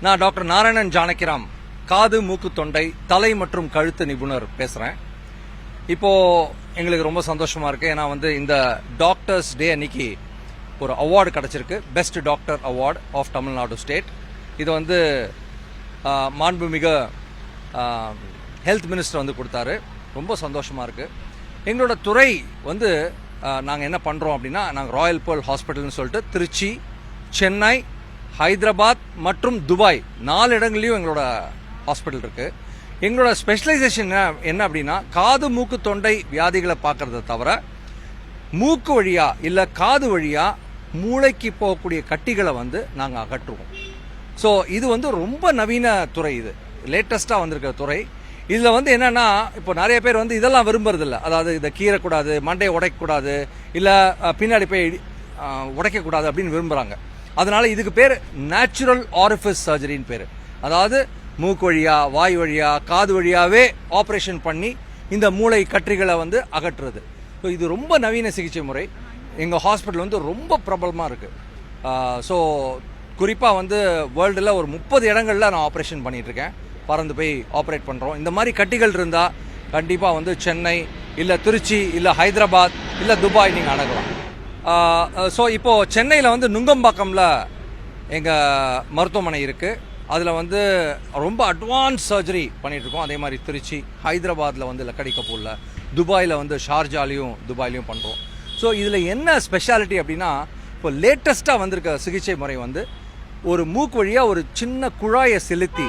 நான் டாக்டர் நாராயணன் ஜானகிராம், காது மூக்கு தொண்டை தலை மற்றும் கழுத்து நிபுணர் பேசுறேன். இப்போ எங்களுக்கு ரொம்ப சந்தோஷமா இருக்கு. ஏன்னா இந்த டாக்டர்ஸ் டே அன்னைக்கு ஒரு அவார்டு கிடைச்சிருக்கு, best doctor award of Tamil Nadu state. இது மாண்புமிகு ஹெல்த் மினிஸ்டர் கொடுத்தாரு. ரொம்ப சந்தோஷமா இருக்கு. எங்களோட துறை நாங்கள் என்ன பண்ணுறோம் அப்படின்னா, நாங்கள் ராயல் பேர்ல் ஹாஸ்பிட்டல்னு சொல்லிட்டு திருச்சி, சென்னை, ஹைதராபாத் மற்றும் துபாய் 4 இடங்கள்லையும் எங்களோட ஹாஸ்பிட்டல் இருக்குது. எங்களோட ஸ்பெஷலைசேஷன் என்ன அப்படின்னா, காது மூக்கு தொண்டை வியாதிகளை பார்க்கறத தவிர மூக்கு வழியாக இல்லை காது வழியாக மூளைக்கு போகக்கூடிய கட்டிகளை நாங்கள் அகற்றுவோம். ஸோ இது ரொம்ப நவீன துறை, இது லேட்டஸ்ட்டாக வந்திருக்கிற துறை. இதில் என்னென்னா, இப்போ நிறைய பேர் இதெல்லாம் விரும்புறதில்ல. அதாவது இதை கீறக்கூடாது, மண்டையை உடைக்கக்கூடாது, இல்லை பின்னாடி போய் உடைக்கக்கூடாது அப்படின்னு விரும்புகிறாங்க. அதனால இதுக்கு பேர் நேச்சுரல் ஆரிஃபிஸ் சர்ஜரின்னு பேர். அதாவது மூக்கு வழியாக, வாய் வழியாக, காது வழியாகவே ஆப்ரேஷன் பண்ணி இந்த மூளை கற்றிகளை அகற்றுறது. ஸோ இது ரொம்ப நவீன சிகிச்சை முறை. எங்கள் ஹாஸ்பிட்டல் ரொம்ப பிரபலமாக இருக்குது. ஸோ குறிப்பாக வேர்ல்டில் ஒரு 30 இடங்களில் நான் ஆப்ரேஷன் பண்ணிகிட்ருக்கேன். பறந்து போய் ஆப்ரேட் பண்ணுறோம். இந்த மாதிரி கட்டிகள் இருந்தால் கண்டிப்பாக சென்னை இல்லை திருச்சி இல்லை ஹைதராபாத் இல்லை துபாய் நீங்கள் அணுகலாம். ஸோ இப்போது சென்னையில் நுங்கம்பாக்கமில் எங்கள் மருத்துவமனை இருக்குது. அதில் ரொம்ப அட்வான்ஸ் சர்ஜரி பண்ணிகிட்ருக்கோம். அதே மாதிரி திருச்சி, ஹைதராபாத்தில் லக்கடி கப்பூரில், துபாயில் ஷார்ஜாலையும் துபாயிலையும் பண்ணுறோம். ஸோ இதில் என்ன ஸ்பெஷாலிட்டி அப்படின்னா, இப்போ லேட்டஸ்ட்டாக வந்திருக்க சிகிச்சை முறை ஒரு மூக்கு வழியாக ஒரு சின்ன குழாயை செலுத்தி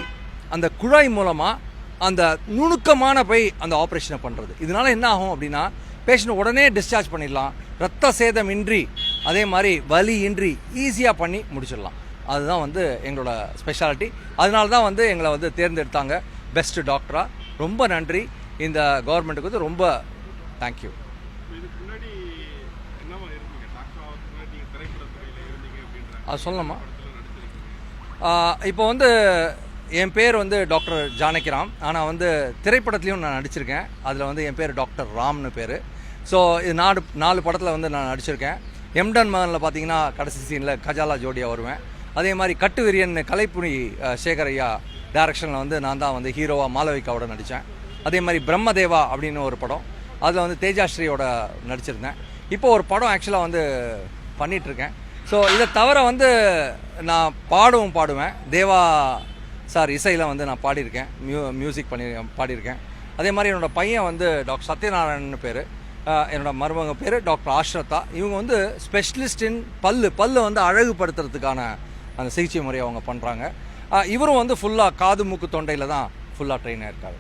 அந்த குழாய் மூலமாக அந்த நுணுக்கமான போய் அந்த ஆப்ரேஷனை பண்ணுறது. இதனால் என்ன ஆகும் அப்படின்னா, பேஷண்ட் உடனே டிஸ்சார்ஜ் பண்ணிடலாம், ரத்த சேதம் இன்றி, அதே மாதிரி வலி இன்றி ஈஸியாக பண்ணி முடிச்சிடலாம். அதுதான் எங்களோட ஸ்பெஷாலிட்டி. அதனால தான் எங்களை தேர்ந்தெடுத்தாங்க பெஸ்ட் டாக்டராக. ரொம்ப நன்றி. இந்த கவர்மெண்ட்டுக்கு ரொம்ப தேங்க்யூ. அது சொல்லணுமா? இப்போ என் பேர் டாக்டர் ஜானகிராம். ஆனால் திரைப்படத்துலையும் நான் நடிச்சிருக்கேன். அதில் என் பேர் டாக்டர் ராம்னு பேர். ஸோ இது 4 படத்தில் நான் நடிச்சிருக்கேன். எம்டன் மகனில் பார்த்தீங்கன்னா கடைசி சீனில் கஜாலா ஜோடியாக வருவேன். அதே மாதிரி கட்டுவிரியன் கலைப்புனி சேகரையா டைரக்ஷனில் நான் தான் ஹீரோவாக மாளவிகாவோட நடித்தேன். அதே மாதிரி பிரம்மதேவா அப்படின்னு ஒரு படம், அதில் தேஜாஸ்ரீயோட நடிச்சிருந்தேன். இப்போ ஒரு படம் ஆக்சுவலாக பண்ணிகிட்ருக்கேன். ஸோ இதை தவிர நான் பாடுவேன். தேவா சார் இசையில் நான் பாடியிருக்கேன், மியூசிக் பாடியிருக்கேன். அதே மாதிரி என்னோடய பையன் டாக்டர் சத்யநாராயணன் பேர், என்னோடய மருமக பேர் டாக்டர் ஆஷ்ரதா. இவங்க ஸ்பெஷலிஸ்ட் இன் பல்லு அழகுபடுத்துறதுக்கான அந்த சிகிச்சை முறையை அவங்க பண்ணுறாங்க. இவரும் ஃபுல்லாக காது மூக்கு தொண்டையில் தான் ஃபுல்லாக ட்ரெயின் ஆயிருக்காரு.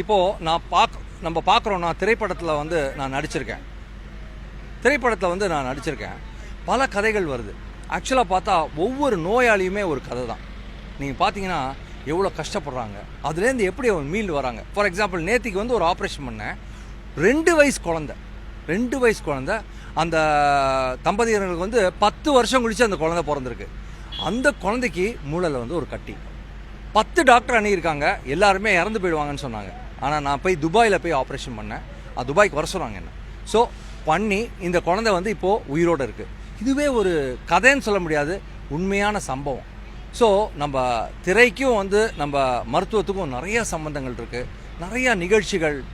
இப்போது நம்ம பார்க்குறோன்னா, திரைப்படத்தில் நான் நடிச்சிருக்கேன். பல கதைகள் வருது. ஆக்சுவலாக பார்த்தா ஒவ்வொரு நோயாளியுமே ஒரு கதை தான். நீங்கள் பார்த்தீங்கன்னா எவ்வளோ கஷ்டப்படுறாங்க, அதுலேருந்து எப்படி அவங்க மீண்டு வராங்க. ஃபார் எக்ஸாம்பிள், நேத்திக்கு ஒரு ஆப்ரேஷன் பண்ணேன். 2 வயசு குழந்தை. அந்த தம்பதியர்களுக்கு 10 வருஷம் கழிச்சு அந்த குழந்தை பிறந்திருக்கு. அந்த குழந்தைக்கு மூளையில் ஒரு கட்டி. 10 டாக்டர் அணுகியிருக்காங்க, எல்லாருமே இறந்து போயிடுவாங்கன்னு சொன்னாங்க. ஆனால் நான் போய் துபாயில் போய் ஆப்ரேஷன் பண்ணேன். துபாய்க்கு வர சொன்னாங்க என்ன. ஸோ பண்ணி இந்த குழந்தை இப்போது உயிரோடு இருக்குது. இதுவே ஒரு கதைன்னு சொல்ல முடியாது, உண்மையான சம்பவம். ஸோ நம்ம திரைக்கும் நம்ம மருத்துவத்துக்கும் நிறைய சம்பந்தங்கள் இருக்குது. நிறையா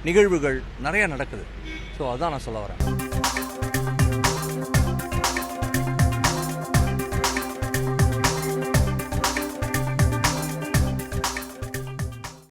நிகழ்வுகள் நிறையா நடக்குது. ஸோ அதுதான் நான் சொல்ல வரேன்.